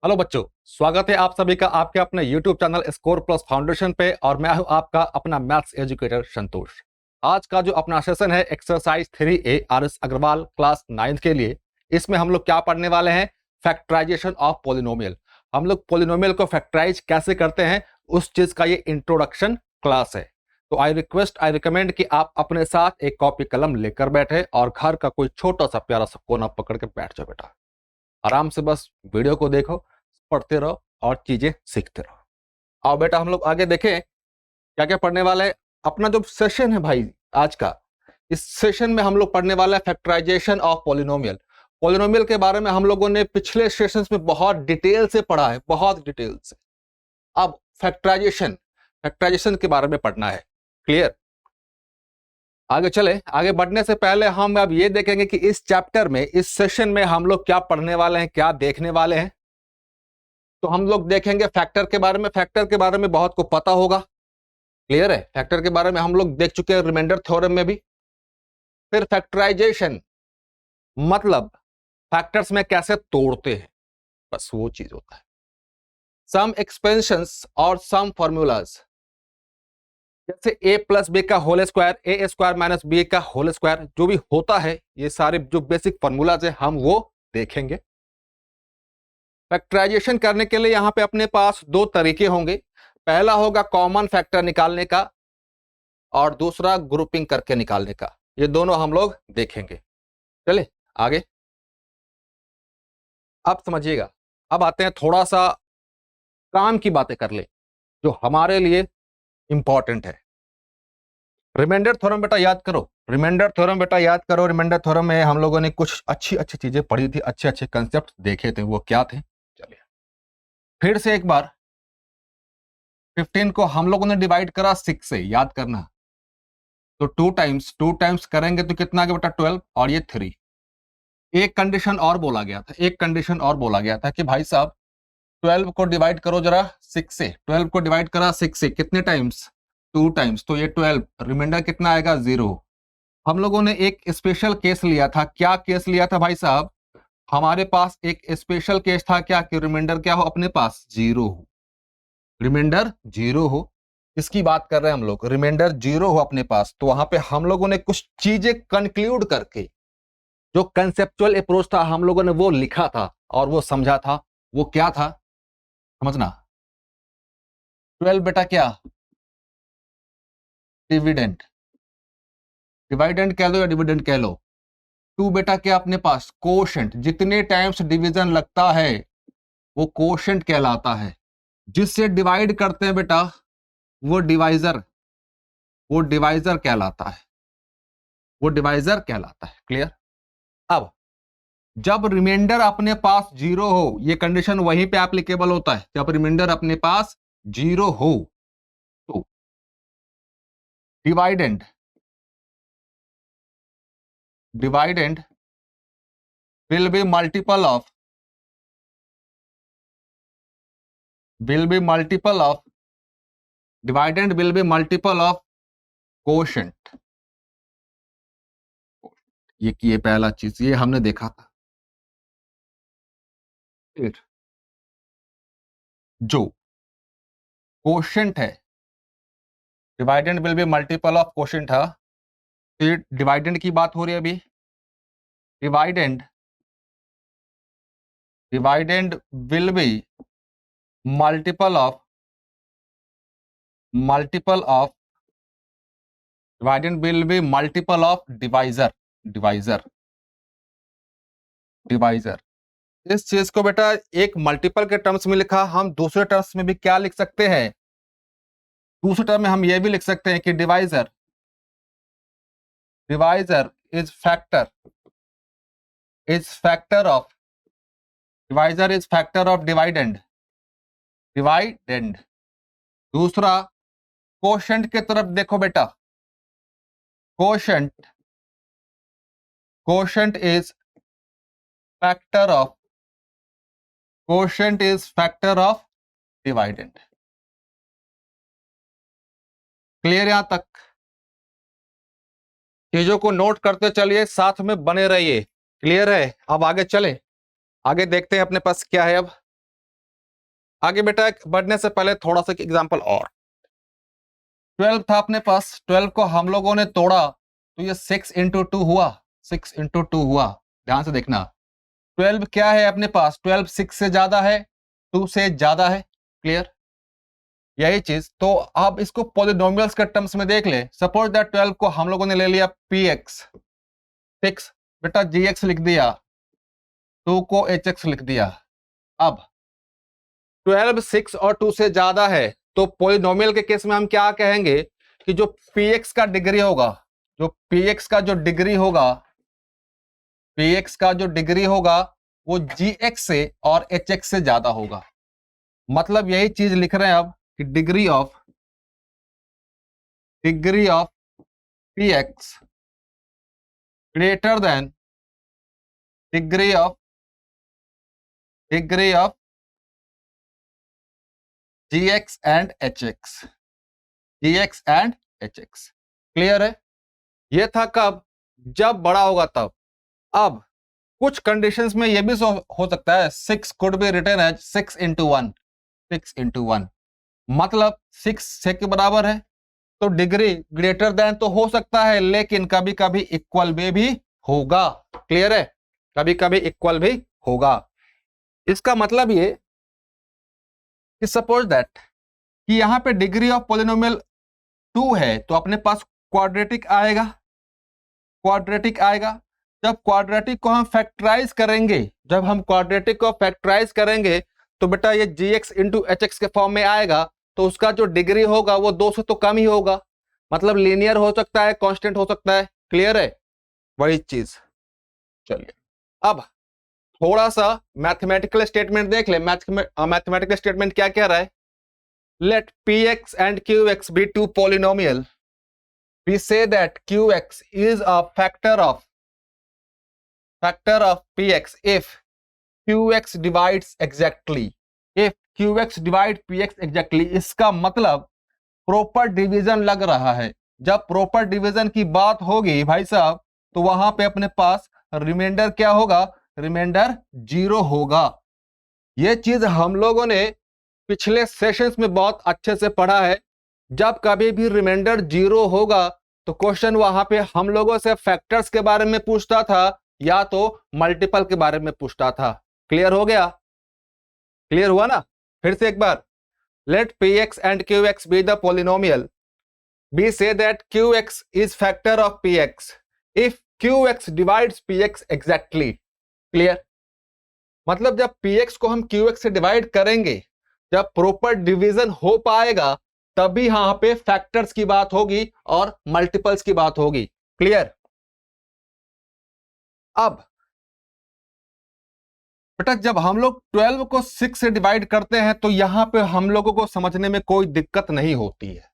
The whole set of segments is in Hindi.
हेलो बच्चों, स्वागत है आप सभी का आपके अपने YouTube channel score plus foundation पे। और मैं हूं आपका अपना मैथ्स एजुकेटर संतोष। आज का जो अपना सेशन है exercise 3A RS Agarwal class 9th के लिए। इसमें हम लोग क्या पढ़ने वाले हैं? Factorization of polynomial. हम लोग पॉलिनोमियल को फैक्टराइज कैसे करते हैं उस चीज का ये इंट्रोडक्शन क्लास है। तो आई रिकमेंड कि आप अपने साथ एक कॉपी कलम लेकर बैठे और घर का कोई छोटा सा प्यारा सा कोना पकड़ के बैठ जाओ बेटा। आराम से बस वीडियो को देखो, पढ़ते रहो और चीजें सीखते रहो। आओ बेटा हम लोग आगे देखें क्या क्या पढ़ने वाले हैं। अपना जो सेशन है भाई आज का, इस सेशन में हम लोग पढ़ने वाला है फैक्टराइजेशन ऑफ पॉलिनोमियल। पॉलिनोमियल के बारे में हम लोगों ने पिछले सेशंस में बहुत डिटेल से पढ़ा है, बहुत डिटेल से। अब फैक्टराइजेशन के बारे में पढ़ना है। क्लियर? आगे चले। आगे बढ़ने से पहले हम अब ये देखेंगे कि इस चैप्टर में, इस सेशन में हम लोग क्या पढ़ने वाले हैं, क्या देखने वाले हैं। तो हम लोग देखेंगे फैक्टर के बारे में। फैक्टर के बारे में बहुत को पता होगा, क्लियर है। फैक्टर के बारे में हम लोग देख चुके हैं रिमाइंडर थ्योरम में भी। फिर फैक्टराइजेशन मतलब फैक्टर्स में कैसे तोड़ते हैं, बस वो चीज होता है। सम एक्सपेंशंस और सम फॉर्मूलाज, जैसे ए प्लस बी का होल स्क्वायर, ए स्क्वायर माइनस बी का होल स्क्वायर, जो भी होता है, ये सारे जो बेसिक फॉर्मूलाज है हम वो देखेंगे। फैक्टराइजेशन करने के लिए यहां पे अपने पास दो तरीके होंगे। पहला होगा कॉमन फैक्टर निकालने का और दूसरा ग्रुपिंग करके निकालने का। ये दोनों हम लोग देखेंगे। चले आगे। अब समझिएगा, अब आते हैं थोड़ा सा काम की बातें कर ले जो हमारे लिए इंपॉर्टेंट है। रिमाइंडर थ्योरम बेटा याद करो, रिमाइंडर थ्योरम बेटा याद करो। रिमाइंडर थ्योरम में हम लोगों ने कुछ अच्छी अच्छी चीजें पढ़ी थी, अच्छे अच्छे कंसेप्ट देखे थे। वो क्या थे? चलिए फिर से एक बार। 15 को हम लोगों ने डिवाइड करा 6 से, याद करना। तो टू टाइम्स करेंगे तो कितना आ गया बेटा? 12। और ये 3। एक कंडीशन और बोला गया था, एक कंडीशन और बोला गया था कि भाई साहब 12 को डिवाइड करो जरा 6 से। 12 को डिवाइड करा 6 से कितने टाइम्स? 2 टाइम्स। तो ये 12, रिमाइंडर कितना आएगा? 0। हम लोगों ने एक स्पेशल केस लिया था। क्या केस लिया था भाई साहब? हमारे पास एक स्पेशल केस था क्या कि रिमाइंडर क्या हो अपने पास? 0 हो। रिमाइंडर 0 हो, इसकी बात कर रहे हैं हम लोग। रिमाइंडर 0 हो अपने पास, तो वहां पे हम लोगों ने कुछ चीजें कंक्लूड करके, जो कंसेप्चुअल अप्रोच था हम लोगों ने वो लिखा था और वो समझा था। वो क्या था समझना। 12 बेटा क्या? डिविडेंड। डिवाइडेंड कह लो या डिविडेंड कह लो। 2 बेटा क्या अपने पास? कोशेंट। जितने टाइम्स डिवीजन लगता है वो कोशेंट कहलाता है। जिससे डिवाइड करते हैं बेटा वो डिवाइजर, वो डिवाइजर कहलाता है, वो डिवाइजर कहलाता है। क्लियर? अब जब रिमाइंडर अपने पास 0 हो, ये कंडीशन वहीं पे एप्लीकेबल होता है। जब रिमाइंडर अपने पास 0 हो तो dividend, dividend will be multiple of, will be multiple of, dividend will be multiple of quotient। ये पहला चीज ये हमने देखा था। फिर जो क्वोशेंट है, dividend will be multiple of quotient है। फिर डिवाइडेंड की बात हो रही है अभी। Dividend, dividend will be multiple of, multiple of, dividend will be multiple of divisor, divisor, divisor. इस चीज को बेटा एक मल्टीपल के टर्म्स में लिखा, हम दूसरे टर्म्स में भी क्या लिख सकते हैं? दूसरे टर्म में हम ये भी लिख सकते हैं कि divisor, divisor is factor, is factor of, divisor is factor of dividend, dividend. दूसरा कोशेंट के तरफ देखो बेटा। Quotient, quotient is factor of, quotient is factor of dividend. Clear यहां तक? चीजों को नोट करते चलिए, साथ में बने रहिए। क्लियर है? अब आगे चले, आगे देखते हैं अपने पास क्या है। अब आगे बेटा बढ़ने से पहले थोड़ा सा एग्जांपल और 12 था अपने पास, 12 को हम लोगों ने तोड़ा तो ये 6 इंटू 2 हुआ, 6 इंटू 2 हुआ। ध्यान से देखना 12 क्या है अपने पास, 12 6 से ज्यादा है, 2 से ज्यादा है। क्लियर, यही चीज। तो आप इसको पॉलिनोमियल्स के टर्म्स में देख ले। सपोज दैट 12 को हम लोगों ने ले लिया px, 6 बेटा gx लिख दिया, 2 को hx लिख दिया। अब 12 6 और 2 से ज्यादा है तो पॉलिनोमियल के केस में हम क्या कहेंगे कि जो px का डिग्री होगा, जो px का जो डिग्री होगा, px का जो डिग्री होगा वो gx से और hx से ज्यादा होगा। मतलब यही चीज लिख रहे हैं अब कि degree of px greater than degree of gx and hx, gx and hx। Clear है? ये था कब, जब बड़ा होगा तब। अब कुछ कंडीशंस में ये भी हो सकता है 6 could be written as 6 into 1, 6 into 1 मतलब 6 6 के बराबर है, तो डिग्री ग्रेटर देन तो हो सकता है लेकिन कभी कभी इक्वल में भी होगा। क्लियर है? कभी कभी इक्वल भी होगा। इसका मतलब ये कि सपोज दैट कि यहां पे डिग्री ऑफ पॉलिनोमियल 2 है तो अपने पास क्वाड्रेटिक आएगा, क्वाड्रेटिक आएगा। जब क्वाड्रेटिक को हम फैक्टराइज करेंगे, जब हम क्वाड्रेटिक को फैक्टराइज करेंगे तो बेटा ये gx इंटू hx के फॉर्म में आएगा, तो उसका जो डिग्री होगा वो 2 से तो कम ही होगा, मतलब लीनियर हो सकता है, कांस्टेंट हो सकता है। क्लियर है? वही चीज। चलिए अब थोड़ा सा मैथमेटिकल स्टेटमेंट देख ले। मैथमेटिकल स्टेटमेंट क्या कह रहा है, late px and qx be two polynomial, we say that qx is a factor of px if qx divides exactly, if qx divide px exactly। इसका मतलब प्रॉपर डिवीजन लग रहा है। जब प्रॉपर डिवीजन की बात होगी भाई साहब तो वहां पे अपने पास रिमाइंडर क्या होगा, रिमाइंडर 0 होगा। यह चीज हम लोगों ने पिछले सेशंस में बहुत अच्छे से पढ़ा है। जब कभी भी रिमाइंडर 0 होगा तो क्वेश्चन वहां पे हम लोगों से फैक्टर्स के बारे में पूछता था या तो मल्टीपल के बारे में पूछता था। क्लियर हो गया? क्लियर हुआ ना? फिर से एक बार, late px and qx be the polynomial, we say that qx is factor of px if qx divides px exactly। Clear? मतलब जब px को हम qx से डिवाइड करेंगे, जब प्रॉपर डिवीजन हो पाएगा तभी यहां पे फैक्टर्स की बात होगी और मल्टीपल्स की बात होगी। क्लियर? अब बेटा जब हम लोग 12 को 6 से डिवाइड करते हैं तो यहां पे हम लोगों को समझने में कोई दिक्कत नहीं होती है।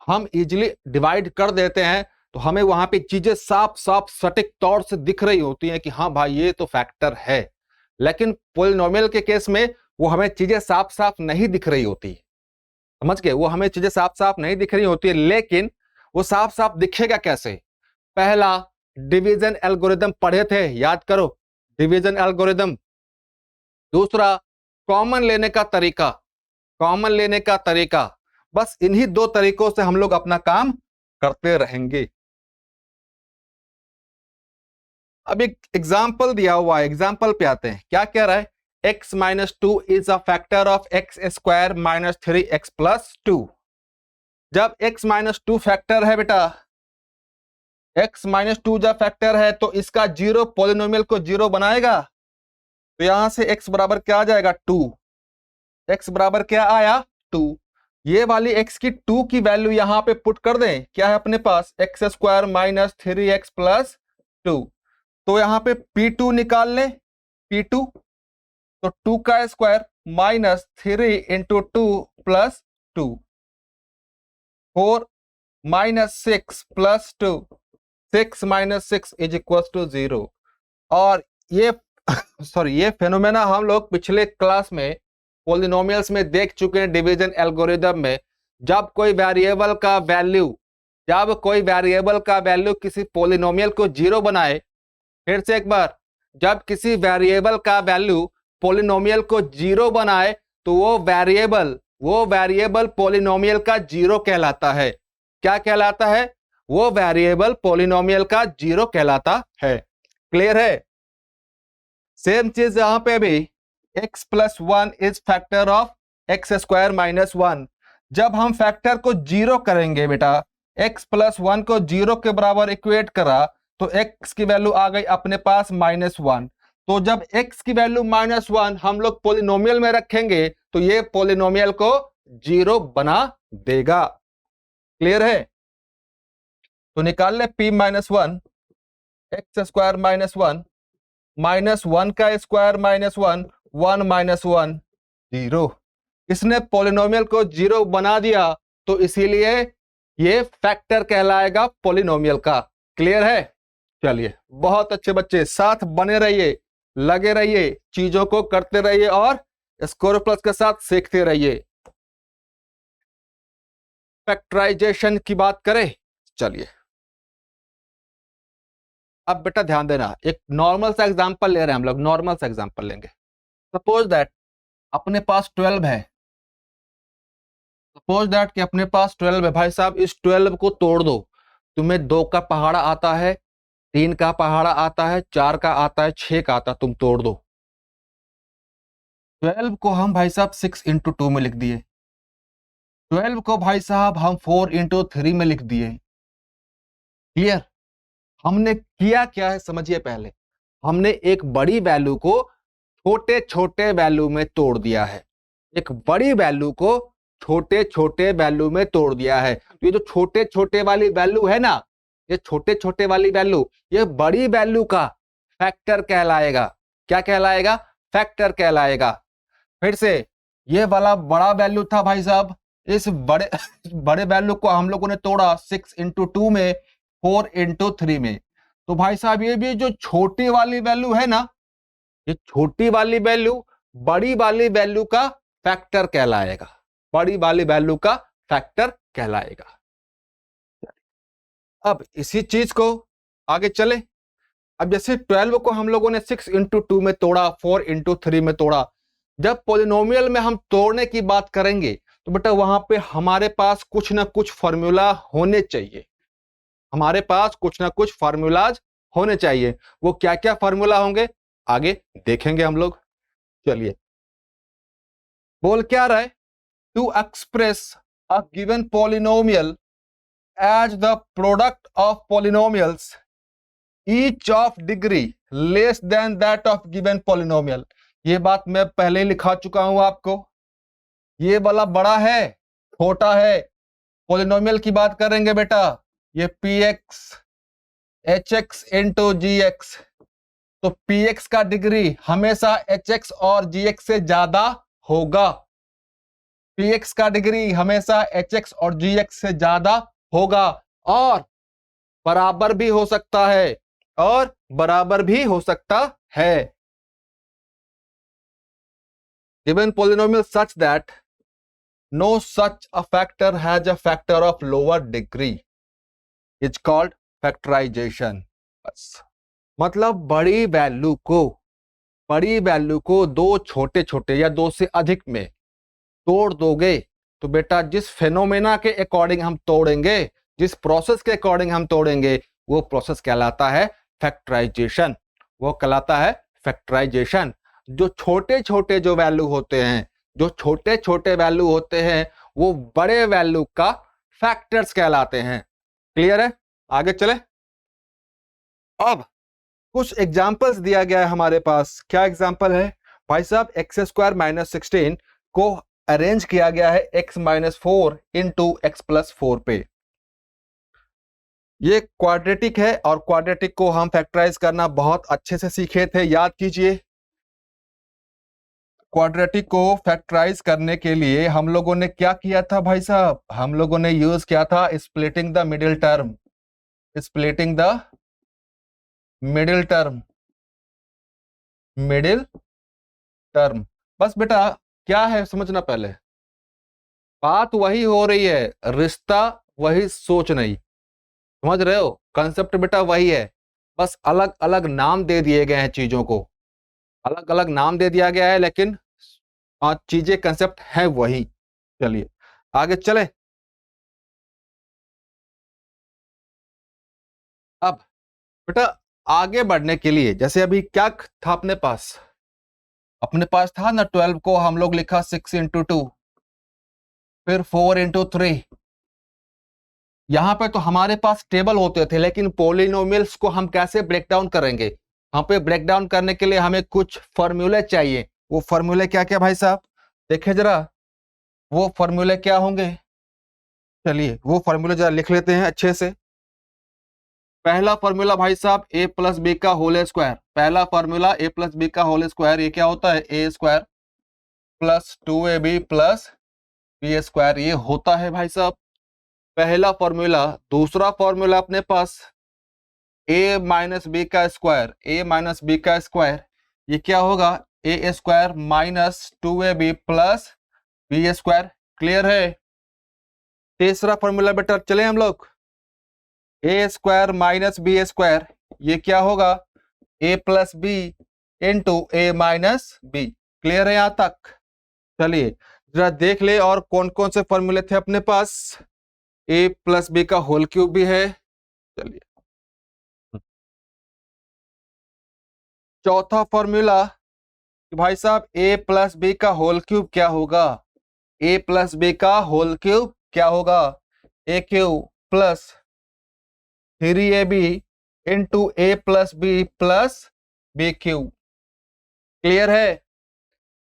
हम इजीली डिवाइड कर देते हैं तो हमें वहां पे चीजें साफ साफ सटीक तौर से दिख रही होती हैं कि हाँ भाई ये तो फैक्टर है। लेकिन पॉलिनोमियल के केस में वो हमें चीजें साफ साफ नहीं दिख रही होती। समझ गए? वो हमें चीजें साफ साफ नहीं दिख रही होती है, लेकिन वो साफ साफ दिखेगा कैसे? पहला डिवीजन एल्गोरिदम पढ़े थे, याद करो डिवीजन एल्गोरिदम। दूसरा कॉमन लेने का तरीका, कॉमन लेने का तरीका। बस इन्हीं 2 तरीकों से हम लोग अपना काम करते रहेंगे। अब एक एग्जाम्पल दिया हुआ है, एग्जाम्पल पे आते हैं। क्या कह रहा है, x minus 2 is a factor of x square minus 3x plus 2। जब x माइनस 2 फैक्टर है बेटा, x माइनस 2 जब फैक्टर है तो इसका 0 पॉलिनोमियल को 0 बनाएगा। तो यहां से x बराबर क्या आ जाएगा, 2। x बराबर क्या आया, 2। ये वाली x की 2 की वैल्यू यहां पे पुट कर दें। क्या है अपने पास, x square minus 3x plus 2। तो यहां पे P2 निकाल लें, P2। तो 2 का square minus 3 into 2 plus 2, 4 minus 6 plus 2, 6 minus 6 is equal to 0। और ये सॉरी ये फेनोमेना हम लोग पिछले क्लास में पॉलिनोमियल्स में देख चुके हैं। डिवीजन एल्गोरिदम में जब कोई वेरिएबल का वैल्यू किसी पॉलिनोमियल को 0 बनाए, फिर से एक बार, जब किसी वेरिएबल का वैल्यू पॉलिनोमियल को 0 बनाए तो वो वेरिएबल पॉलिनोमियल का जीरो कहलाता है। क्या कहलाता है? वो वेरिएबल पॉलिनोमियल का जीरो कहलाता है। क्लियर है? सेम चीज यहां पे भी, x plus one is factor of x square minus one. जब हम फैक्टर को जीरो करेंगे बेटा, x प्लस वन को जीरो के बराबर इक्वेट करा तो x की वैल्यू आ गई अपने पास -1। तो जब x की वैल्यू -1 हम लोग पॉलिनोमियल में रखेंगे तो ये पॉलिनोमियल को जीरो बना देगा। क्लियर है? तो निकाल ले p -1 एक्स स्क्वायर -1 -1 का स्क्वायर -1 1 -1 0। इसने पॉलिनोमियल को जीरो बना दिया तो इसीलिए ये फैक्टर कहलाएगा पॉलिनोमियल का। क्लियर है? चलिए, बहुत अच्छे बच्चे, साथ बने रहिए, लगे रहिए, चीजों को करते रहिए और स्कोर प्लस के साथ सीखते रहिए। फैक्टराइजेशन की बात करें, चलिए अब बेटा ध्यान देना, एक नॉर्मल सा एग्जांपल ले रहे हैं हम लोग, नॉर्मल सा एग्जांपल लेंगे। सपोज दैट अपने पास 12 है, सपोज दैट कि अपने पास 12 है। भाई साहब, इस 12 को तोड़ दो, तुम्हें 2 का पहाड़ा आता है, 3 का पहाड़ा आता है, 4 का आता है, 6 का आता है, तुम तोड़ दो। 12 को हम भाई साहब 6 इंटू 2 में लिख दिए, 12 को भाई साहब हम 4 इंटू 3 में लिख दिए। क्लियर? हमने किया क्या है समझिए। पहले हमने एक बड़ी वैल्यू को छोटे छोटे वैल्यू में तोड़ दिया है, एक बड़ी वैल्यू को छोटे छोटे वैल्यू में तोड़ दिया है। तो ये जो छोटे छोटे वाली वैल्यू है ना, ये छोटे छोटे वाली वैल्यू, ये बड़ी वैल्यू का फैक्टर कहलाएगा। क्या कहलाएगा? फैक्टर कहलाएगा। फिर से, ये वाला बड़ा वैल्यू था भाई साहब, इस बड़े बड़े वैल्यू को हम लोगों ने तोड़ा 6 इंटू 2 में, 4 इंटू 3 में। तो भाई साहब ये भी जो छोटी वाली वैल्यू है ना, ये छोटी वाली वैल्यू बड़ी वाली वैल्यू का फैक्टर कहलाएगा, बड़ी वाली वैल्यू का फैक्टर कहलाएगा। अब इसी चीज को आगे चले। अब जैसे 12 को हम लोगों ने 6 इंटू 2 में तोड़ा, 4 इंटू 3 में तोड़ा। जब पॉलिनोमियल में हम तोड़ने की बात करेंगे तो बेटा वहां पे हमारे पास कुछ ना कुछ फॉर्मूला होने चाहिए, हमारे पास कुछ ना कुछ फार्मूलाज होने चाहिए। वो क्या क्या फार्मूला होंगे आगे देखेंगे हम लोग। चलिए, बोल क्या रहा है? To express a given polynomial as the product of polynomials each of degree less than that of given polynomial. ये बात मैं पहले लिखा चुका हूं आपको। ये वाला बड़ा है, छोटा है। पॉलिनोमियल की बात करेंगे बेटा, ये px hx इंटू gx, तो px का डिग्री हमेशा hx और gx से ज्यादा होगा। px का डिग्री हमेशा hx और gx से ज्यादा होगा, और बराबर भी हो सकता है, और बराबर भी हो सकता है। Given polynomial such that no such a factor has a factor of lower degree is called factorization। बस मतलब बड़ी वैल्यू को दो छोटे छोटे या दो से अधिक में तोड़ दोगे तो बेटा जिस फेनोमेना के अकॉर्डिंग हम तोड़ेंगे, जिस प्रोसेस के अकॉर्डिंग हम तोड़ेंगे, वो प्रोसेस कहलाता है फैक्टराइजेशन। वो कहलाता है फैक्टराइजेशन। जो छोटे छोटे जो वैल्यू होते हैं, जो छोटे छोटे वैल्यू होते हैं, वो बड़े वैल्यू का फैक्टर्स कहलाते हैं। क्लियर है? आगे चले। अब कुछ एग्जाम्पल्स दिया गया है हमारे पास। क्या एग्जाम्पल है भाई साहब? एक्स स्क्वायर -16 को अरेंज किया गया है x -4 इंटू एक्स प्लस 4 पे। ये क्वाड्रेटिक है और क्वाड्रेटिक को हम फैक्टराइज करना बहुत अच्छे से सीखे थे, याद कीजिए। क्वाड्रेटिक को फैक्टराइज करने के लिए हम लोगों ने क्या किया था भाई साहब? हम लोगों ने यूज किया था splitting the middle term, splitting the middle term, middle term. बस बेटा क्या है समझना, पहले बात वही हो रही है, रिश्ता वही, सोच नहीं। समझ रहे हो? कंसेप्ट बेटा वही है, बस अलग अलग नाम दे दिए गए हैं चीजों को, अलग अलग नाम दे दिया गया है, लेकिन चीजें कंसेप्ट है वही। चलिए आगे चले। अब बेटा आगे बढ़ने के लिए जैसे अभी क्या था अपने पास था ना 12 को हम लोग लिखा 6 × 2, फिर 4 × 3। यहाँ पे तो हमारे पास टेबल होते थे, लेकिन पोलिनोमियल्स को हम कैसे ब्रेक डाउन करेंगे? यहाँ पे ब्रेक डाउन करने के लिए हमें कुछ फॉर्मूले चाहिए। वो फॉर्मूले क्या क्या भाई साहब देखे जरा, वो फॉर्मूले क्या होंगे? चलिए वो फॉर्मूले जरा लिख लेते हैं अच्छे से। पहला फॉर्मूला भाई साहब a प्लस बी का होल स्क्वायर। पहला फॉर्मूला a प्लस बी का होल स्क्वायर, ये क्या होता है? A square plus 2ab plus b square, ये होता है भाई साहब पहला फॉर्मूला। दूसरा फॉर्मूला अपने पास a माइनस बी का स्क्वायर, a माइनस बी का स्क्वायर, ये क्या होगा? A square minus 2ab plus b square. Clear है? तीसरा फॉर्मूला बेटा चले हम लोग, a square minus b square, ये क्या होगा? A plus b into a minus b. Clear है यहां तक? चलिए जरा देख ले और कौन कौन से फॉर्मूले थे अपने पास। ए प्लस बी का होल क्यूब भी है। चलिए चौथा फॉर्मूला भाई साहब ए प्लस बी का होल क्यूब क्या होगा? ए प्लस बी का होल क्यूब क्या होगा? ए क्यूब प्लस 3ab इंटू ए प्लस बी क्यूब। क्लियर है?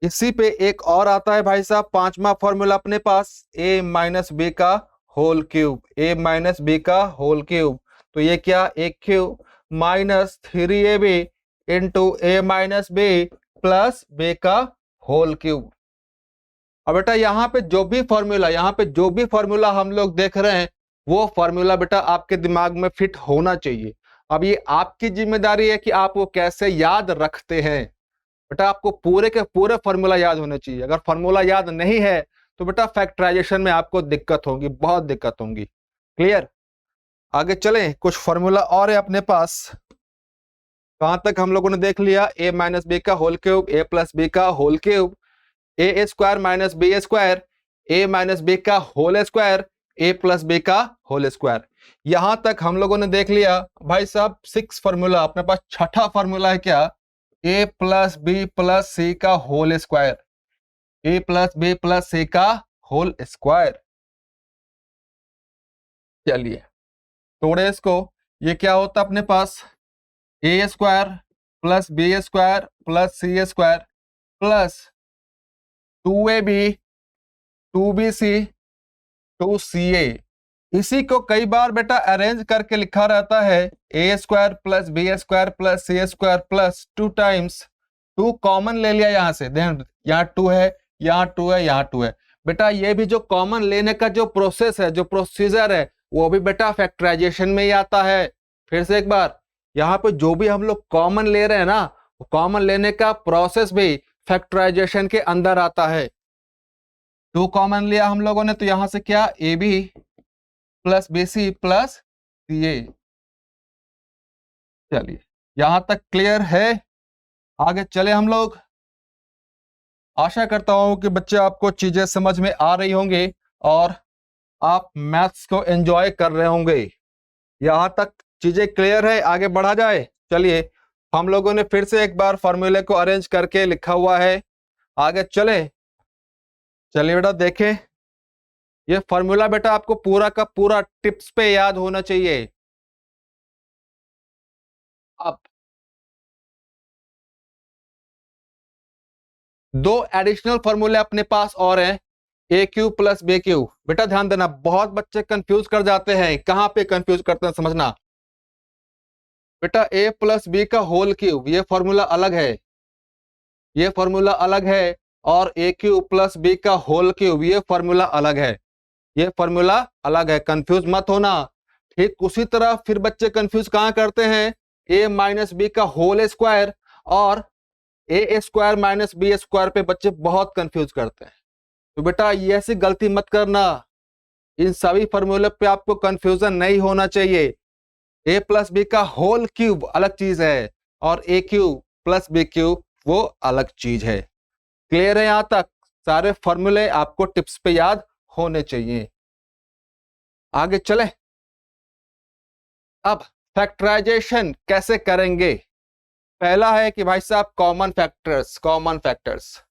इसी पे एक और आता है भाई साहब पांचवा फॉर्मूला अपने पास, a माइनस बी का whole cube, a minus b का होल क्यूब। तो ये क्या? A cube minus 3ab into a minus b plus b का होल क्यूब। अब बेटा यहाँ पे जो भी फॉर्मूला हम लोग देख रहे हैं वो फॉर्मूला बेटा आपके दिमाग में फिट होना चाहिए। अब ये आपकी जिम्मेदारी है कि आप वो कैसे याद रखते हैं। बेटा आपको पूरे के पूरे फॉर्मूला याद होने चाहिए। अगर फॉर्मूला याद नहीं है तो बेटा फैक्टराइजेशन में आपको दिक्कत होगी, बहुत दिक्कत होगी। क्लियर? आगे चलें, कुछ फॉर्मूला और है अपने पास। कहां तक हम लोगों ने देख लिया? ए माइनस बी का होल क्यूब, ए प्लस बी का होल क्यूब, ए स्क्वायर माइनस बी स्क्वायर, ए माइनस बी का होल स्क्वायर, ए प्लस बी का होल स्क्वायर। यहां तक हम लोगों ने देख लिया भाई साहब 6 फॉर्मूला। अपने पास छठा फॉर्मूला है क्या? ए प्लस बी प्लस सी का होल स्क्वायर, ए प्लस बी प्लस सी का होल स्क्वायर। चलिए तोड़े इसको, ये क्या होता अपने पास? A square plus b square plus c square plus 2ab 2bc 2ca। इसी को कई बार बेटा अरेंज करके लिखा रहता है a square plus b square plus c square plus 2 times 2 common ले लिया यहां से, देन यहाँ 2 है, यहाँ 2 है, यहाँ 2 है। बेटा ये भी जो कॉमन लेने का जो प्रोसेस है, जो प्रोसीजर है, वो भी बेटा फैक्टराइजेशन में ही आता है। फिर से एक बार, यहाँ पे जो भी हम लोग कॉमन ले रहे हैं ना, कॉमन लेने का प्रोसेस भी फैक्टराइजेशन के अंदर आता है। 2 कॉमन लिया हम लोगों ने, तो यहां से क्या? A b plus b c plus c a. चलिए यहां तक क्लियर है? आगे चले हम लोग। आशा करता हूं कि बच्चे आपको चीजें समझ में आ रही होंगी और आप मैथ्स को एंजॉय कर रहे होंगे। यहां तक चीजें क्लियर है? आगे बढ़ा जाए। चलिए हम लोगों ने फिर से एक बार फॉर्मूले को अरेंज करके लिखा हुआ है, आगे चले। चलिए बेटा देखें, ये फॉर्मूला बेटा आपको पूरा का पूरा टिप्स पे याद होना चाहिए। अब 2 एडिशनल फॉर्मूले अपने पास और हैं, ए क्यू प्लस बी क्यू। बेटा ध्यान देना, बहुत बच्चे कंफ्यूज कर जाते हैं। कहां पे कंफ्यूज करते हैं समझना। बेटा ए प्लस बी का होल क्यूब ये फॉर्मूला अलग है, ये फॉर्मूला अलग है, और ए क्यू प्लस बी का होल क्यूब ये फॉर्मूला अलग है, ये फॉर्मूला अलग है। कंफ्यूज मत होना। ठीक उसी तरह फिर बच्चे कंफ्यूज कहां करते हैं? ए माइनस बी का होल स्क्वायर और ए स्क्वायर माइनस बी स्क्वायर पे बच्चे बहुत कंफ्यूज करते हैं। तो बेटा ये ऐसी गलती मत करना। इन सभी फॉर्मूले पे आपको कंफ्यूजन नहीं होना चाहिए। ए प्लस बी का होल क्यूब अलग चीज है और ए क्यूब प्लस बी क्यूब वो अलग चीज है। क्लियर है यहां तक? सारे फॉर्मूले आपको टिप्स पे याद होने चाहिए। आगे चले। अब फैक्टराइजेशन कैसे करेंगे? पहला है कि भाई साहब common factors, common factors,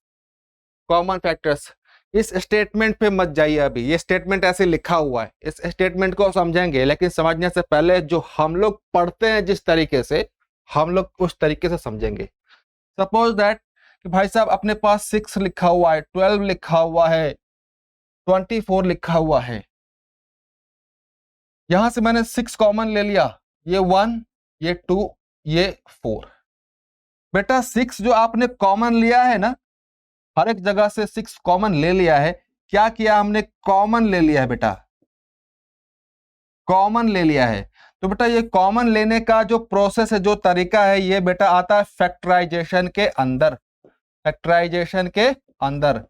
common factors. इस स्टेटमेंट पे मत जाइए अभी, ये स्टेटमेंट ऐसे लिखा हुआ है, इस स्टेटमेंट को समझेंगे, लेकिन समझने से पहले जो हम लोग पढ़ते हैं जिस तरीके से, हम लोग उस तरीके से समझेंगे। सपोज दैट कि भाई साहब अपने पास 6 लिखा हुआ है, 12 लिखा हुआ है, 24 लिखा हुआ है। यहां से मैंने 6 कॉमन ले लिया, ये 1, ये 2, ये 4। बेटा 6 जो आपने कॉमन लिया है ना, हर एक जगह से 6 कॉमन ले लिया है। क्या किया हमने? कॉमन ले लिया है बेटा, कॉमन ले लिया है। तो बेटा ये कॉमन लेने का जो प्रोसेस है, जो तरीका है, ये बेटा आता है फैक्टराइजेशन के अंदर, फैक्टराइजेशन के अंदर।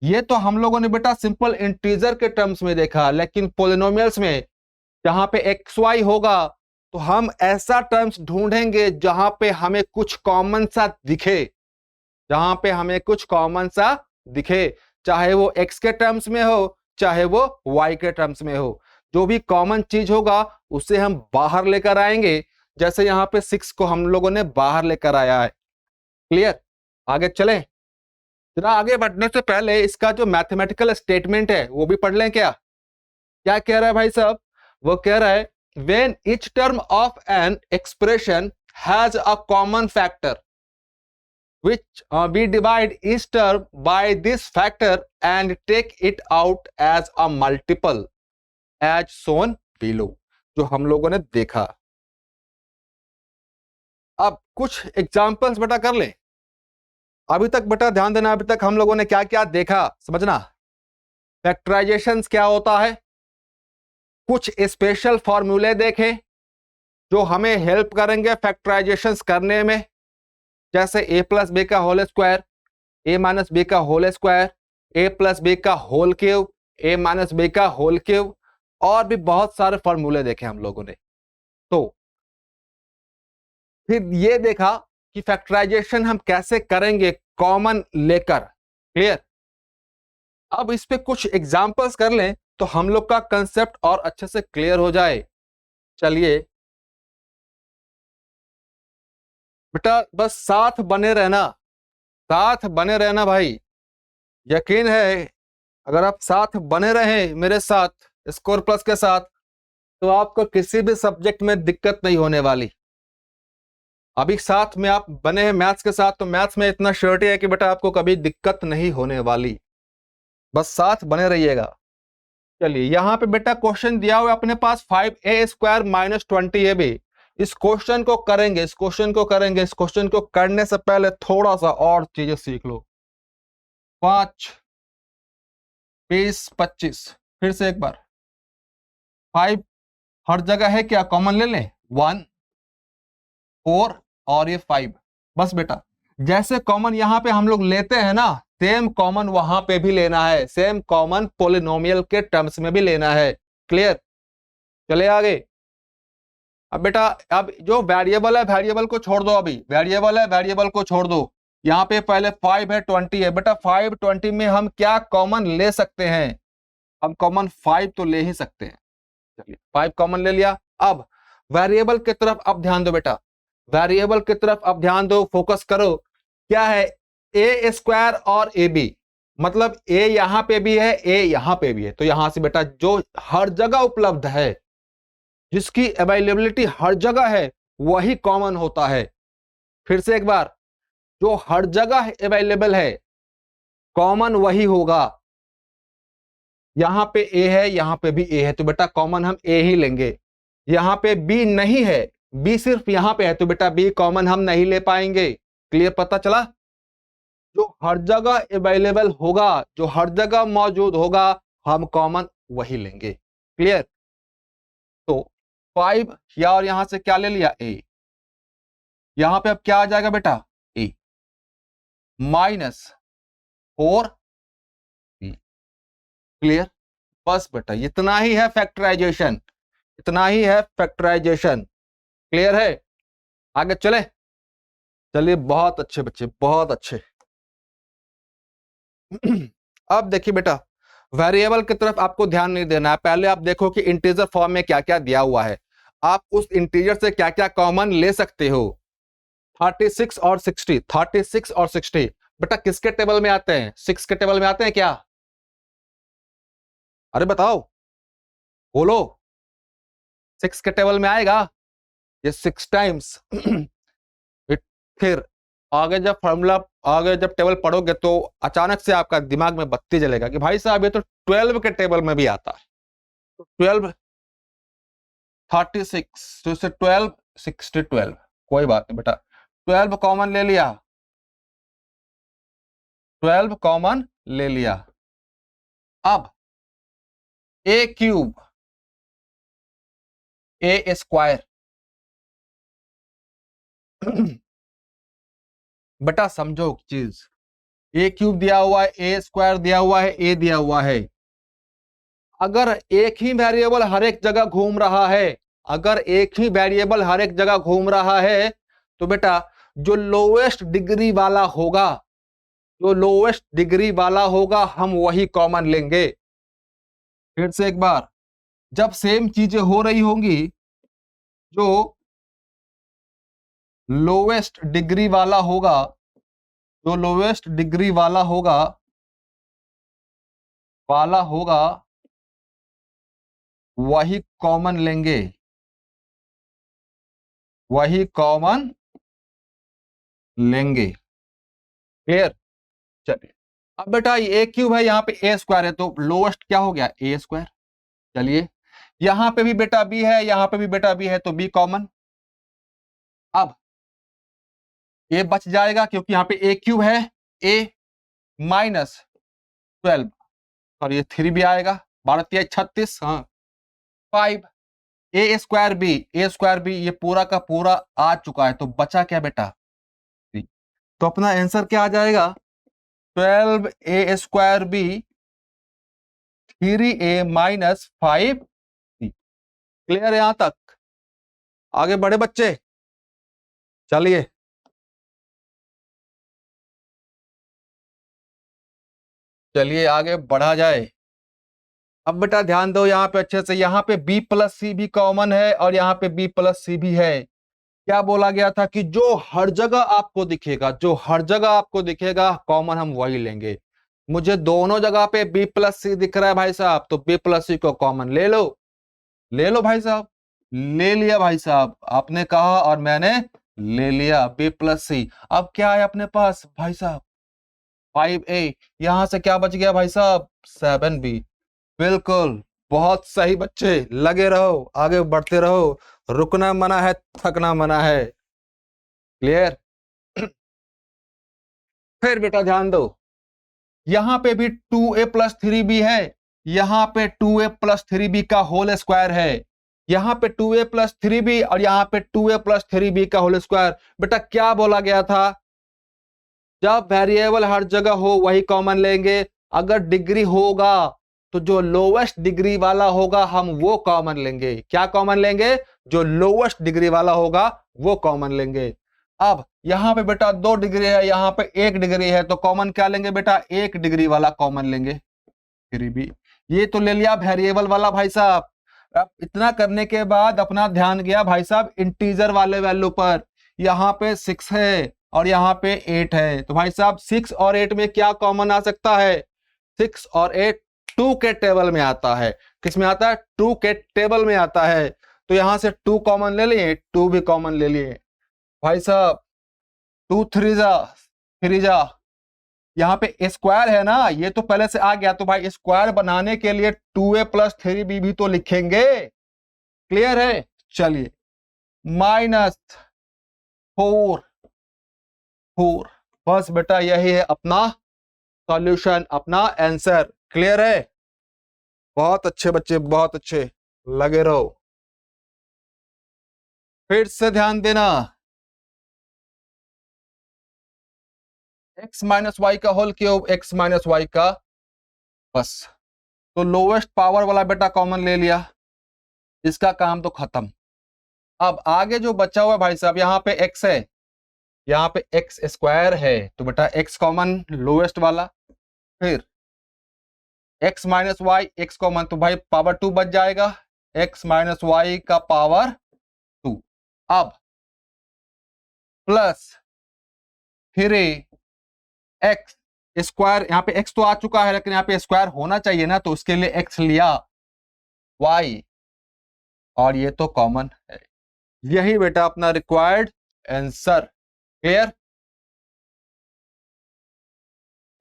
ये तो हम लोगों ने बेटा सिंपल इंटीजर के टर्म्स में देखा, लेकिन पोलिनोमियल्स में जहां पे एक्स वाई होगा तो हम ऐसा टर्म्स ढूंढेंगे जहां पे हमें कुछ कॉमन सा दिखे, जहां पे हमें कुछ कॉमन सा दिखे, चाहे वो एक्स के टर्म्स में हो, चाहे वो वाई के टर्म्स में हो। जो भी कॉमन चीज होगा उसे हम बाहर लेकर आएंगे, जैसे यहां पे 6 को हम लोगों ने बाहर लेकर आया है। क्लियर? आगे चलें। जरा आगे बढ़ने से पहले इसका जो मैथमेटिकल स्टेटमेंट है वो भी पढ़ लें। क्या क्या कह रहा है भाई साहब? वो कह रहा है when each term of an expression has a common factor which we divide each term by this factor and take it out as a multiple as shown below, जो हम लोगों ने देखा। अब कुछ एग्जांपल्स बेटा कर लें। अभी तक बेटा ध्यान देना, अभी तक हम लोगों ने क्या क्या देखा, समझना। फैक्टराइजेशन क्या होता है, कुछ स्पेशल फॉर्मूले देखे जो हमें हेल्प करेंगे फैक्टराइजेशन करने में, जैसे a प्लस बी का whole square, a minus b का whole square, a plus b का whole cube, a minus b का होल क्यूब, और भी बहुत सारे फॉर्मूले देखे हम लोगों ने। तो फिर ये देखा कि फैक्टराइजेशन हम कैसे करेंगे कॉमन लेकर। क्लियर? अब इस पे कुछ एग्जांपल्स कर लें तो हम लोग का कंसेप्ट और अच्छे से क्लियर हो जाए। चलिए बेटा, बस साथ बने रहना, साथ बने रहना भाई। यकीन है अगर आप साथ बने रहें मेरे साथ स्कोर प्लस के साथ, तो आपको किसी भी सब्जेक्ट में दिक्कत नहीं होने वाली। अभी साथ में आप बने हैं मैथ्स के साथ, तो मैथ्स में इतना श्योरिटी है कि बेटा आपको कभी दिक्कत नहीं होने वाली। बस साथ बने रहिएगा। चलिए यहां पे बेटा क्वेश्चन दिया हुआ है अपने पास 5a² माइनस 20ab। इस क्वेश्चन को करेंगे, इस क्वेश्चन को करेंगे। इस क्वेश्चन को करने से पहले थोड़ा सा और चीजें सीख लो। 5, 20, 25, फिर से एक बार 5 हर जगह है, क्या कॉमन ले लें? 1, 4 और ये 5। बस बेटा जैसे कॉमन यहां पे हम लोग लेते हैं ना, सेम कॉमन वहां पे भी लेना है, सेम कॉमन पोलिनोमियल के टर्म्स में भी लेना है। क्लियर? चले आगे। अब बेटा अब जो वेरिएबल है, वेरिएबल को छोड़ दो, अभी वेरिएबल है, वेरिएबल को छोड़ दो। यहाँ पे पहले 5 है, 20 है। बेटा 5, 20 में हम क्या कॉमन ले सकते हैं? हम कॉमन 5 तो ले ही सकते हैं। चलिए 5 कॉमन ले लिया। अब वेरिएबल की तरफ अब ध्यान दो बेटा, वेरिएबल की तरफ अब ध्यान दो, फोकस करो। क्या है? a² और ab, मतलब a यहां पे भी है, a यहां पे भी है। तो यहां से बेटा जो हर जगह उपलब्ध है, जिसकी अवेलेबिलिटी हर जगह है, वही कॉमन होता है। फिर से एक बार, जो हर जगह अवेलेबल है कॉमन वही होगा। यहां पे a है, यहां पे भी a है, तो बेटा कॉमन हम a ही लेंगे। यहां पे b नहीं है, b सिर्फ यहां पे है, तो बेटा b कॉमन हम नहीं ले पाएंगे। क्लियर? पता चला? जो हर जगह अवेलेबल होगा, जो हर जगह मौजूद होगा, हम कॉमन वही लेंगे। क्लियर? तो 5 या और यहां से क्या ले लिया? a। यहां पे अब क्या आ जाएगा बेटा? a minus 4b। क्लियर? बस बेटा इतना ही है फैक्टराइजेशन, इतना ही है फैक्टराइजेशन। क्लियर है? आगे चले। चलिए बहुत अच्छे बच्चे, बहुत अच्छे। अब देखिए बेटा, वेरिएबल की तरफ आपको ध्यान नहीं देना है, पहले आप देखो कि इंटीजर फॉर्म में क्या क्या दिया हुआ है। आप उस इंटीजर से क्या क्या कॉमन ले सकते हो। 36 और 60, 36 और 60 बेटा किसके टेबल में आते हैं? 6 के टेबल में आते हैं क्या? अरे बताओ, बोलो। 6 के टेबल में आएगा ये 6 टाइम्स। फिर आगे जब फॉर्मूला, आगे जब टेबल पढ़ोगे तो अचानक से आपका दिमाग में बत्ती जलेगा कि भाई साहब ये तो 12 के टेबल में भी आता है। तो 12, 36 तो इससे 12, 60, 12, कोई बात नहीं बेटा, 12 कॉमन ले लिया, 12 कॉमन ले लिया। अब ए क्यूब, ए स्क्वायर, बेटा समझो चीज, ए क्यूब दिया हुआ है, ए स्क्वायर दिया हुआ है, ए दिया हुआ है। अगर एक ही वेरिएबल हर एक जगह घूम रहा है, अगर एक ही वेरिएबल हर एक जगह घूम रहा है, तो बेटा जो लोएस्ट डिग्री वाला होगा, जो लोएस्ट डिग्री वाला होगा हम वही कॉमन लेंगे। फिर से एक बार, जब सेम चीजें हो रही होंगी, जो लोएस्ट डिग्री वाला होगा, जो लोएस्ट डिग्री वाला होगा, वही कॉमन लेंगे, वही कॉमन लेंगे। क्लियर? चलिए, अब बेटा ए क्यूब है, यहाँ पे ए स्क्वायर है, तो लोएस्ट क्या हो गया? ए स्क्वायर। चलिए, यहां पे भी बेटा बी है, यहां पे भी बेटा बी है, तो बी कॉमन। अब ए बच जाएगा क्योंकि यहां पे ए क्यूब है, ए माइनस 12 और ये 3 भी आएगा, 12 36, हाँ 5, ए स्क्वायर बी, ए स्क्वायर बी ये पूरा का पूरा आ चुका है, तो बचा क्या बेटा? तो अपना आंसर क्या आ जाएगा? 12 a square b 3a minus 5c। Clear है यहां तक? आगे बढ़े बच्चे, चलिए चलिए आगे बढ़ा जाए। अब बेटा ध्यान दो यहाँ पे अच्छे से, यहाँ पे b प्लस सी भी कॉमन है और यहाँ पे b प्लस सी भी है। क्या बोला गया था कि जो हर जगह आपको दिखेगा, जो हर जगह आपको दिखेगा कॉमन हम वही लेंगे। मुझे दोनों जगह पे b प्लस सी दिख रहा है भाई साहब, तो b प्लस सी को कॉमन ले लो, ले लो भाई साहब। ले लिया भाई साहब, आपने कहा और मैंने ले लिया b प्लस सी। अब क्या है अपने पास भाई साहब? 5a, यहां से क्या बच गया भाई साहब? 7b। बिल्कुल, बहुत सही बच्चे, लगे रहो, आगे बढ़ते रहो, रुकना मना है, थकना मना है। क्लियर? फिर बेटा ध्यान दो, यहां पे भी 2a प्लस 3b है, यहां पे 2a प्लस 3b का होल स्क्वायर है, यहां पे 2a प्लस 3b और यहां पे 2a प्लस 3b का होल स्क्वायर। बेटा क्या बोला गया था? जब वेरिएबल हर जगह हो वही कॉमन लेंगे, अगर डिग्री होगा तो जो लोवेस्ट डिग्री वाला होगा हम वो कॉमन लेंगे। क्या कॉमन लेंगे? जो लोवेस्ट डिग्री वाला होगा वो कॉमन लेंगे। अब यहां पे बेटा 2 डिग्री है, यहां पे 1 डिग्री है, तो कॉमन क्या लेंगे बेटा? 1 डिग्री वाला कॉमन लेंगे। फिर भी ये तो ले लिया वेरिएबल वाला भाई साहब। अब इतना करने के बाद अपना ध्यान गया भाई साहब इंटीजर वाले वैल्यू पर। यहां पे 6 है और यहाँ पे 8 है, तो भाई साहब 6 और 8 में क्या कॉमन आ सकता है? 6 और 8 2 के टेबल में आता है। किस में आता है? 2 के टेबल में आता है। तो यहां से 2 कॉमन ले लिए, 2 भी कॉमन ले लिए भाई साहब। 2 3 जा 3 जा, यहाँ पे स्क्वायर है ना, ये तो पहले से आ गया, तो भाई स्क्वायर बनाने के लिए 2a प्लस 3b भी तो लिखेंगे। क्लियर है? चलिए, -4 4, बस बेटा यही है अपना सॉल्यूशन, अपना आंसर। क्लियर है? बहुत अच्छे बच्चे, बहुत अच्छे, लगे रहो। फिर से ध्यान देना, x माइनस वाई का whole cube, x minus y का, बस। तो लोवेस्ट पावर वाला बेटा कॉमन ले लिया, इसका काम तो खत्म। अब आगे जो बचा हुआ है भाई साहब, यहाँ पे x है, यहाँ पे x स्क्वायर है, तो बेटा x कॉमन लोवेस्ट वाला। फिर x minus y, x common तो भाई पावर 2 बच जाएगा, x माइनस वाई का पावर 2। अब प्लस 3x स्क्वायर, यहाँ पे x तो आ चुका है लेकिन यहाँ पे स्क्वायर होना चाहिए ना, तो उसके लिए x लिया, y, और ये तो कॉमन है। यही बेटा अपना रिक्वायर्ड आंसर। क्लियर?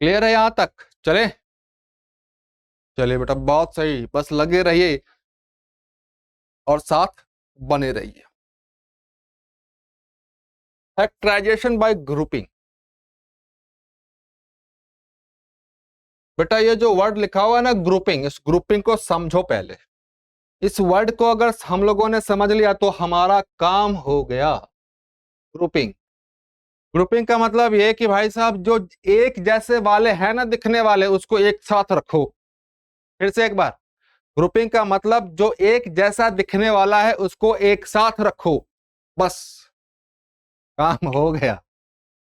क्लियर है यहां तक? चले चलिए बेटा, बहुत सही, बस लगे रहिए और साथ बने रहिए। Factorization by grouping. बेटा ये जो वर्ड लिखा हुआ है ना ग्रुपिंग, इस ग्रुपिंग को समझो पहले। इस वर्ड को अगर हम लोगों ने समझ लिया तो हमारा काम हो गया। ग्रुपिंग, ग्रुपिंग का मतलब ये कि भाई साहब जो एक जैसे वाले हैं ना दिखने वाले, उसको एक साथ रखो। फिर से एक बार, ग्रुपिंग का मतलब जो एक जैसा दिखने वाला है उसको एक साथ रखो, बस काम हो गया।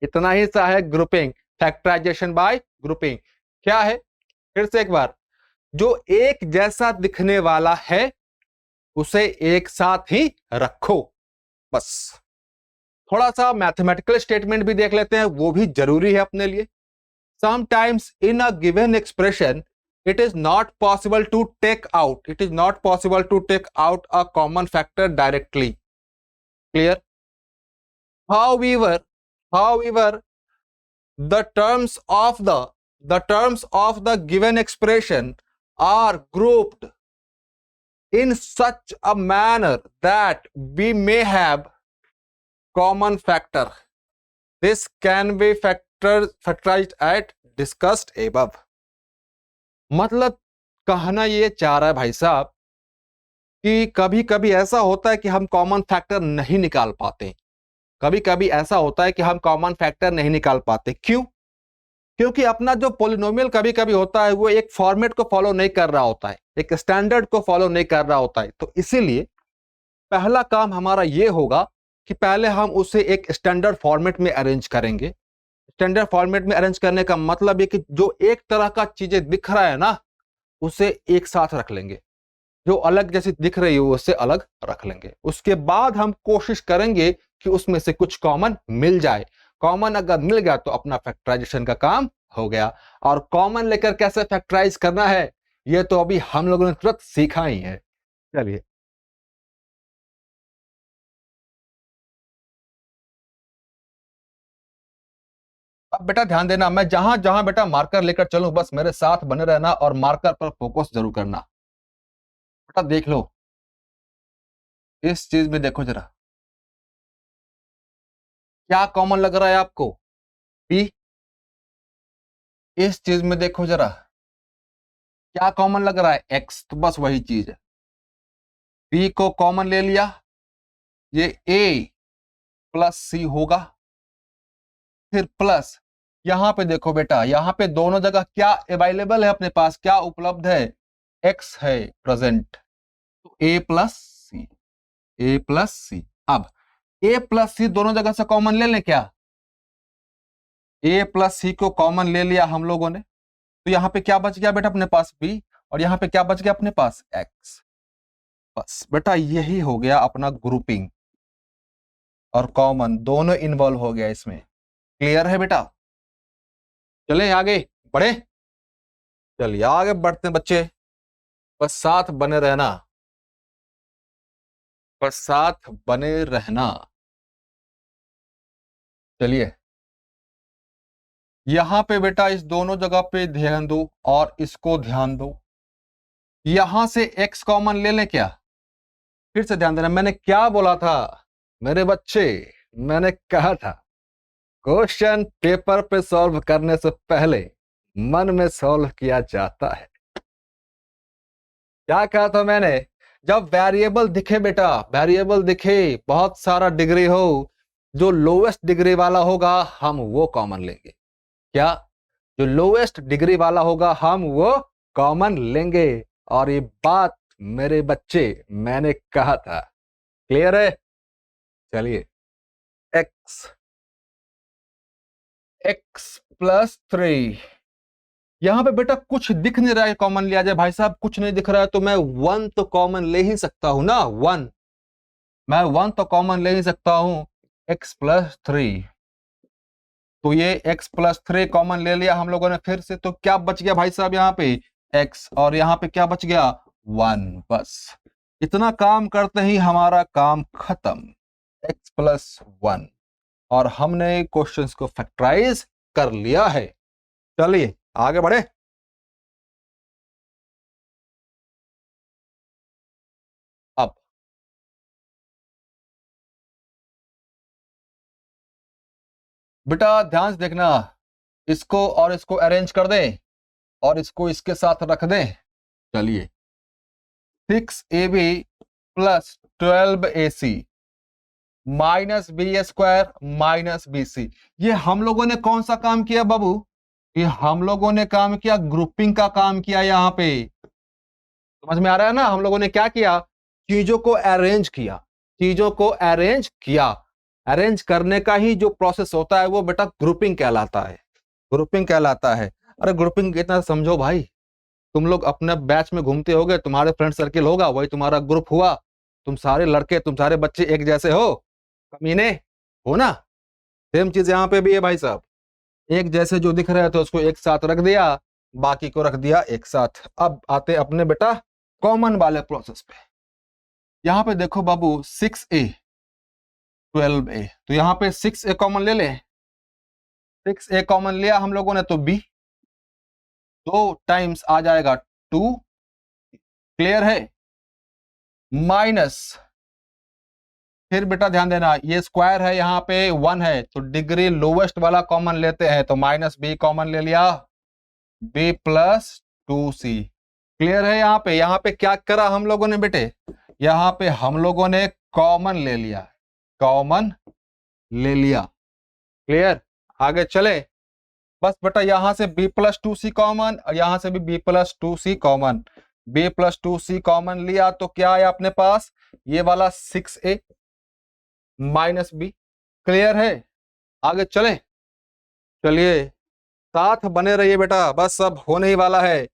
इतना ही सा है ग्रुपिंग, फैक्टराइजेशन बाय ग्रुपिंग। क्या है? फिर से एक बार, जो एक जैसा दिखने वाला है उसे एक साथ ही रखो, बस। थोड़ा सा मैथमेटिकल स्टेटमेंट भी देख लेते हैं, वो भी जरूरी है अपने लिए। Sometimes in a given expression it is not possible to take out, it is not possible to take out a common factor directly. Clear? However, the terms of the given expression are grouped in such a manner that we may have common factor. This can be factorized at discussed above. मतलब कहना ये चाह रहा है भाई साहब कि कभी कभी ऐसा होता है कि हम कॉमन फैक्टर नहीं निकाल पाते। कभी कभी ऐसा होता है कि हम कॉमन फैक्टर नहीं निकाल पाते। क्यों? क्योंकि अपना जो पॉलिनोमियल कभी कभी होता है वो एक फॉर्मेट को फॉलो नहीं कर रहा होता है, एक स्टैंडर्ड को फॉलो नहीं कर रहा होता है। तो इसीलिए पहला काम हमारा ये होगा कि पहले हम उसे एक स्टैंडर्ड फॉर्मेट में अरेंज करेंगे। स्टैंडर्ड फॉर्मेट में अरेंज करने का मतलब है कि जो एक तरह का चीजें दिख रहा है ना उसे एक साथ रख लेंगे, जो अलग जैसी दिख रही हो उससे अलग रख लेंगे। उसके बाद हम कोशिश करेंगे कि उसमें से कुछ कॉमन मिल जाए। कॉमन अगर मिल गया तो अपना फैक्टराइजेशन का काम हो गया। और कॉमन लेकर कैसे फैक्टराइज करना है ये तो अभी हम लोगों ने तुरंत सीखा ही है। चलिए, अब बेटा ध्यान देना, मैं जहां जहां बेटा मार्कर लेकर चलूं बस मेरे साथ बने रहना और मार्कर पर फोकस जरूर करना। बेटा देख लो, इस चीज में देखो जरा, क्या कॉमन लग रहा है आपको? पी। इस चीज में देखो जरा, क्या कॉमन लग रहा है? एक्स। तो बस वही चीज है, पी को कॉमन ले लिया, ये ए प्लस सी होगा। फिर प्लस यहां पे देखो बेटा, यहां पे दोनों जगह क्या अवेलेबल है अपने पास, क्या उपलब्ध है? एक्स है प्रेजेंट, तो ए प्लस सी, ए प्लस सी। अब ए प्लस सी दोनों जगह से कॉमन ले लें क्या? ए प्लस सी को कॉमन ले लिया हम लोगों ने, तो यहां पे क्या बच गया बेटा अपने पास? बी। और यहां पे क्या बच गया अपने पास? एक्स। बस बेटा यही हो गया अपना ग्रुपिंग, और कॉमन दोनों इन्वॉल्व हो गया इसमें। क्लियर है बेटा? चले आगे बढ़े। चलिए आगे बढ़ते हैं बच्चे, बस साथ बने रहना, बस साथ बने रहना। चलिए यहां पे बेटा इस दोनों जगह पे ध्यान दो और इसको ध्यान दो। यहां से x कॉमन ले लें क्या? फिर से ध्यान देना, मैंने क्या बोला था मेरे बच्चे? मैंने कहा था क्वेश्चन पेपर पे सॉल्व करने से पहले मन में सॉल्व किया जाता है। क्या कहा था मैंने? जब वेरिएबल दिखे बेटा, वेरिएबल दिखे, बहुत सारा डिग्री हो, जो लोएस्ट डिग्री वाला होगा हम वो कॉमन लेंगे। क्या? जो लोएस्ट डिग्री वाला होगा हम वो कॉमन लेंगे। और ये बात मेरे बच्चे मैंने कहा था। क्लियर है? चलिए, एक्स, एक्स प्लस 3 यहां पे बेटा कुछ दिख नहीं रहा है, कॉमन लिया जाए भाई साहब, कुछ नहीं दिख रहा है तो मैं 1 तो कॉमन ले ही सकता हूं ना, 1, मैं 1 तो कॉमन ले ही सकता हूं, x+3, तो ये x+3 कॉमन ले लिया हम लोगों ने फिर से, तो क्या बच गया भाई साहब यहाँ पे x, और यहाँ पे क्या बच गया 1, बस इतना काम करते ही हमारा काम खत्म, x+1, और हमने क्वेश्चंस को फैक्टराइज कर लिया है। चलिए आगे बढ़े। अब बेटा ध्यान से देखना, इसको और इसको अरेंज कर दें और इसको इसके साथ रख दें। चलिए 6ab plus 12ac minus b² - bc, ये हम लोगों ने कौन सा काम किया बाबू, ये हम लोगों ने काम किया ग्रुपिंग का काम किया। यहां पे समझ में आ रहा है ना, हम लोगों ने क्या किया, चीजों को अरेंज किया, चीजों को अरेंज किया। अरेंज करने का ही जो प्रोसेस होता है वो बेटा ग्रुपिंग कहलाता है, ग्रुपिंग कहलाता है। अरे ग्रुपिंग इतना समझो भाई, तुम लोग अपने बैच में घूमते होगे, तुम्हारे फ्रेंड सर्किल होगा, वही तुम्हारा ग्रुप हुआ, तुम सारे लड़के तुम सारे बच्चे एक जैसे हो, कमीने हो ना, सेम चीज यहाँ पे भी है भाई साहब, एक जैसे जो दिख रहे हैं तो उसको एक साथ रख दिया, बाकी को रख दिया एक साथ। अब आते अपने बेटा कॉमन वाले प्रोसेस पे। यहाँ पे देखो बाबू 6a 12a, तो यहाँ पे 6a कॉमन ले लें, 6a कॉमन लिया हम लोगों ने तो b 2 टाइम्स आ जाएगा 2, क्लियर है, माइनस, फिर बेटा ध्यान देना ये स्क्वायर है, यहाँ पे 1 है तो डिग्री लोवेस्ट वाला कॉमन लेते हैं, तो -b कॉमन ले लिया, b+2c, क्लियर है। यहाँ पे क्या करा हम लोगों ने बेटे, यहाँ पे हम लोगों ने कॉमन ले लिया, कॉमन ले लिया, क्लियर। आगे चले, बस बेटा यहां से b+2c कॉमन और यहां से भी b+2c कॉमन, b+2c कॉमन लिया तो क्या है अपने पास, ये वाला 6a -b, क्लियर है। आगे चले, चलिए साथ बने रहिए बेटा, बस अब होने ही वाला है,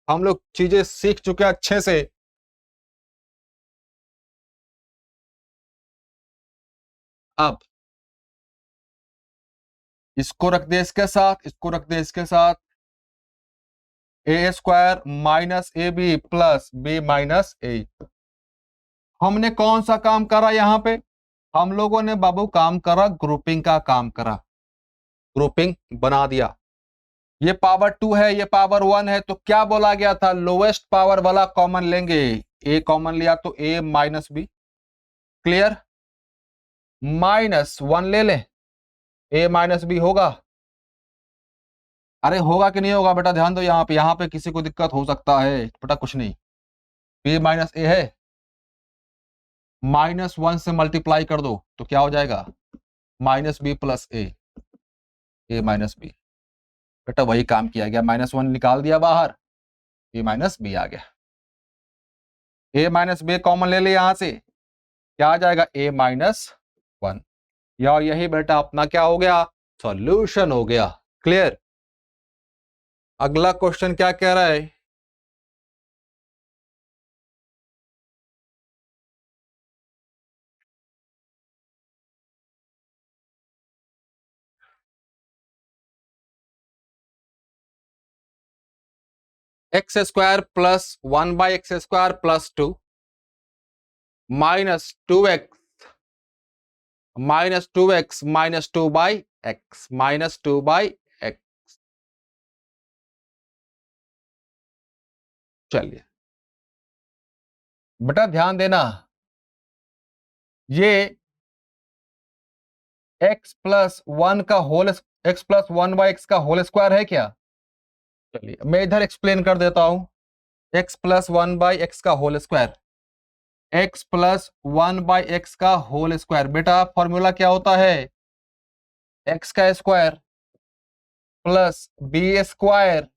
हम लोग चीजें सीख चुके हैं अच्छे से। अब इसको रख दे इसके साथ, इसको रख दे इसके साथ, a² - ab प्लस b-a, हमने कौन सा काम करा यहाँ पे, हम लोगों ने बाबू काम करा ग्रुपिंग का काम करा, ग्रुपिंग बना दिया, ये पावर 2 है ये पावर 1 है, तो क्या बोला गया था, लोवेस्ट पावर वाला कॉमन लेंगे, a कॉमन लिया तो a-b, क्लियर, -1 ले लें, a-b होगा, अरे होगा कि नहीं होगा बेटा ध्यान दो, यहाँ पे किसी को दिक्कत हो सकता है बेटा, कुछ नहीं, b-a है, -1 से मल्टीप्लाई कर दो तो क्या हो जाएगा, -b+a, a-b, बेटा वही काम किया गया, -1 निकाल दिया बाहर, a-b आ गया, a-b कॉमन ले लिया यहां से, क्या आ जाएगा a-1, यार यही बेटा अपना क्या हो गया, सॉल्यूशन हो गया, क्लियर। अगला क्वेश्चन क्या कह रहा है, x² + 1/x² + 2 -2x -2x -2/x -2/x, चलिए बेटा ध्यान देना, ये x+1 का होल, x+1/x का होल स्क्वायर है क्या, चलिए मैं इधर एक्सप्लेन कर देता हूं, x+1/x का होल स्क्वायर, x+1/x का होल स्क्वायर, बेटा फॉर्मूला क्या होता है, x का square plus b²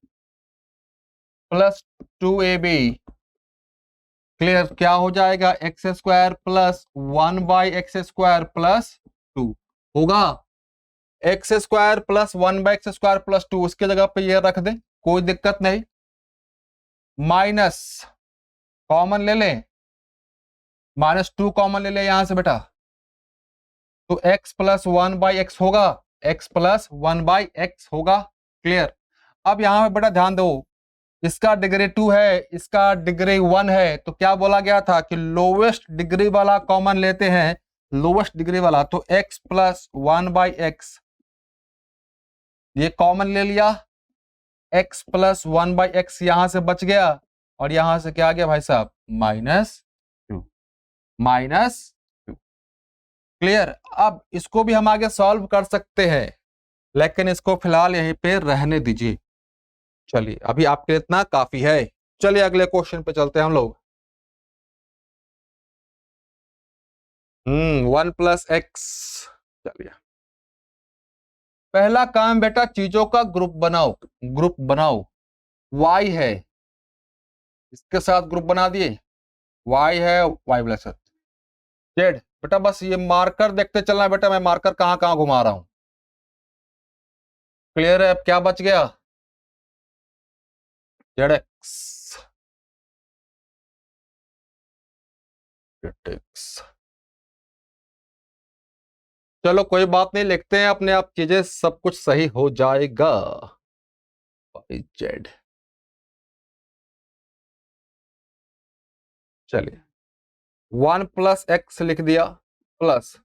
plus 2ab, clear, क्या हो जाएगा, x² प्लस 1/x² प्लस 2 होगा, x² प्लस 1/x² प्लस 2, उसके जगह पे ये रख दें, कोई दिक्कत नहीं, माइनस कॉमन ले लें, -2 कॉमन ले लें यहां से बेटा, तो x प्लस 1/x होगा, x प्लस 1/x होगा। क्लियर। अब यहां पे बेटा ध्यान दो, इसका डिग्री 2 है, इसका डिग्री 1 है, तो क्या बोला गया था कि लोवेस्ट डिग्री वाला कॉमन लेते हैं, लोवेस्ट डिग्री वाला, तो x प्लस 1/x ये कॉमन ले लिया, x प्लस 1/x यहां से बच गया, और यहां से क्या आ गया भाई साहब, -2, -2। क्लियर। अब इसको भी हम आगे सॉल्व कर सकते हैं, लेकिन इसको फिलहाल यहीं पे रहने दीजिए। चलिए अभी आपके लिए इतना काफी है। चलिए अगले क्वेश्चन पे चलते हैं हम लोग। 1 प्लस एक्स। चलिए पहला काम बेटा, चीजों का ग्रुप बनाओ, ग्रुप बनाओ। y है, इसके साथ ग्रुप बना दिए, y है, y प्लस z। बेटा बस ये मार्कर देखते चलना बेटा, मैं मार्कर कहां कहां घुमा रहा हूं। क्लियर है। अब क्या बच गया, zx, zx। चलो कोई बात नहीं, लिखते हैं, अपने आप चीजें सब कुछ सही हो जाएगा। z। चलिए 1 प्लस एक्स लिख दिया, plus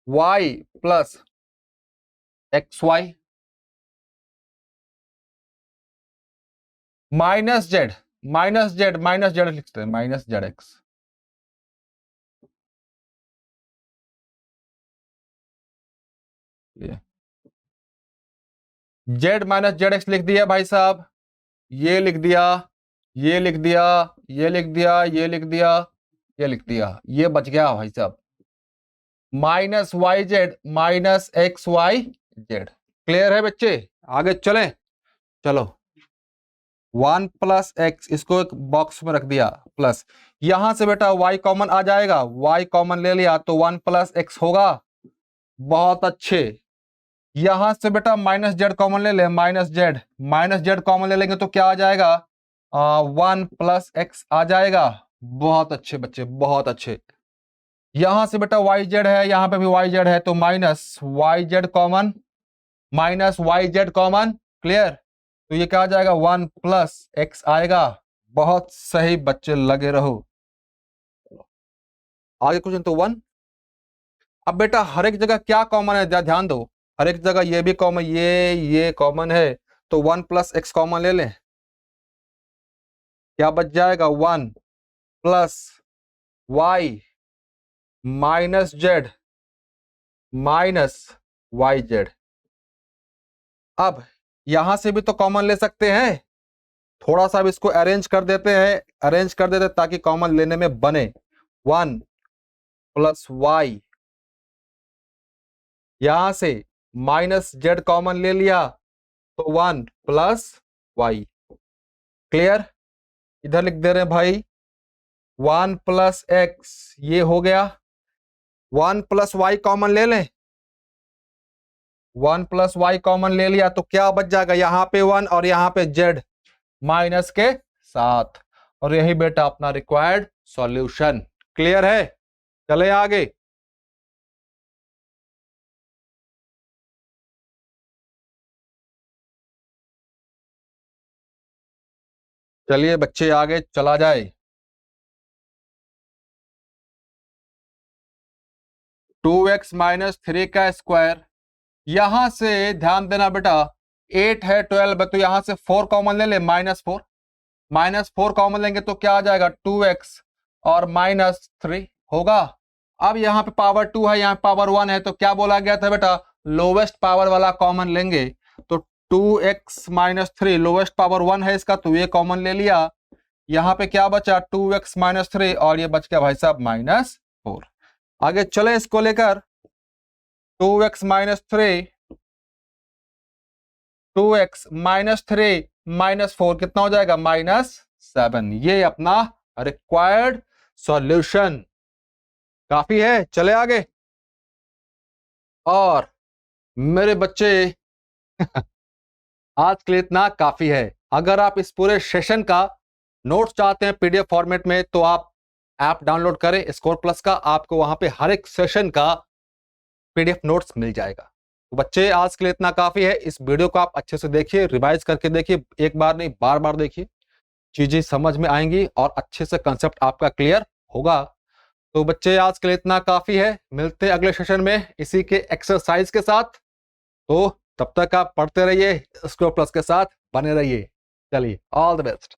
y plus xy minus z, minus Z लिखते हैं, minus Z x. Z minus Z x लिख दिया भाई साहब, ये लिख दिया, ये लिख दिया, ये लिख दिया, ये लिख दिया, ये लिख दिया, ये बच गया भाई साहब minus y z minus x y z. Clear है बच्चे, आगे चलें। चलो 1 प्लस एक्स, इसको एक बॉक्स में रख दिया, प्लस यहां से बेटा y कॉमन आ जाएगा, y कॉमन ले लिया तो 1 प्लस एक्स होगा। बहुत अच्छे। यहां से बेटा माइनस जेड कॉमन ले ले, माइनस जेड कॉमन ले लेंगे तो क्या आ जाएगा, 1 प्लस एक्स आ जाएगा। बहुत अच्छे बच्चे, बहुत अच्छे। यहां से बेटा वाई जेड है, यहां पे भी वाई जेड है, तो minus y z common, minus y z common. Clear. तो ये क्या आ जाएगा, 1 प्लस एक्स आएगा। बहुत सही बच्चे, लगे रहो। आगे क्वेश्चन तो 1। अब बेटा हर एक जगह क्या कॉमन है, ध्यान दो, हर एक जगह ये भी कॉमन, ये कॉमन है, तो 1 प्लस एक्स कॉमन ले लें, क्या बच जाएगा, 1 plus y minus z minus y z. अब यहां से भी तो कॉमन ले सकते हैं, थोड़ा सा अब इसको अरेंज कर देते हैं, अरेंज कर देते ताकि कॉमन लेने में बने। 1 प्लस वाई, यहां से माइनस जेड कॉमन ले लिया तो 1 प्लस वाई। क्लियर। इधर लिख दे रहे हैं भाई 1 प्लस एक्स, ये हो गया, 1 प्लस वाई कॉमन ले लें, 1 प्लस वाई कॉमन ले लिया तो क्या बच जाएगा, यहां पे 1 और यहां पे जेड माइनस के साथ, और यही बेटा अपना रिक्वायर्ड सॉल्यूशन। क्लियर है। चले आगे। चलिए बच्चे आगे चला जाए। 2x माइनस 3 का स्क्वायर, यहां से ध्यान देना बेटा 8 है, 12 है, तो यहां से 4 कॉमन ले ले, -4, -4 कॉमन लेंगे तो क्या आ जाएगा, 2x और -3 होगा। अब यहाँ पे पावर 2 है, यहाँ पावर 1 है, तो क्या बोला गया था बेटा, लोवेस्ट पावर वाला कॉमन लेंगे, तो 2x माइनस 3 लोवेस्ट पावर 1 है इसका, तो ये कॉमन ले लिया। यहाँ पे क्या बचा, 2x माइनस 3, और ये बच गया भाई साहब -4। आगे चले इसको लेकर, 2x माइनस 3, 2x माइनस 3 -4 कितना हो जाएगा, -7। ये अपना रिक्वायर्ड सॉल्यूशन। काफी है, चले आगे। और मेरे बच्चे आज के लिए इतना काफी है। अगर आप इस पूरे सेशन का नोट्स चाहते हैं पीडीएफ फॉर्मेट में तो आप ऐप डाउनलोड करें स्कोर प्लस का, आपको वहां पे हर एक सेशन का पीडीएफ नोट्स मिल जाएगा। तो बच्चे आज के लिए इतना काफी है। इस वीडियो को आप अच्छे से देखिए, रिवाइज करके देखिए, एक बार नहीं बार बार देखिए, चीजें समझ में आएंगी और अच्छे से कंसेप्ट आपका क्लियर होगा। तो बच्चे आज के लिए इतना काफी है, मिलते हैं अगले सेशन में इसी के एक्सरसाइज के साथ। तो तब तक आप पढ़ते रहिए, स्कोर प्लस के साथ बने रहिए। चलिए, ऑल द बेस्ट।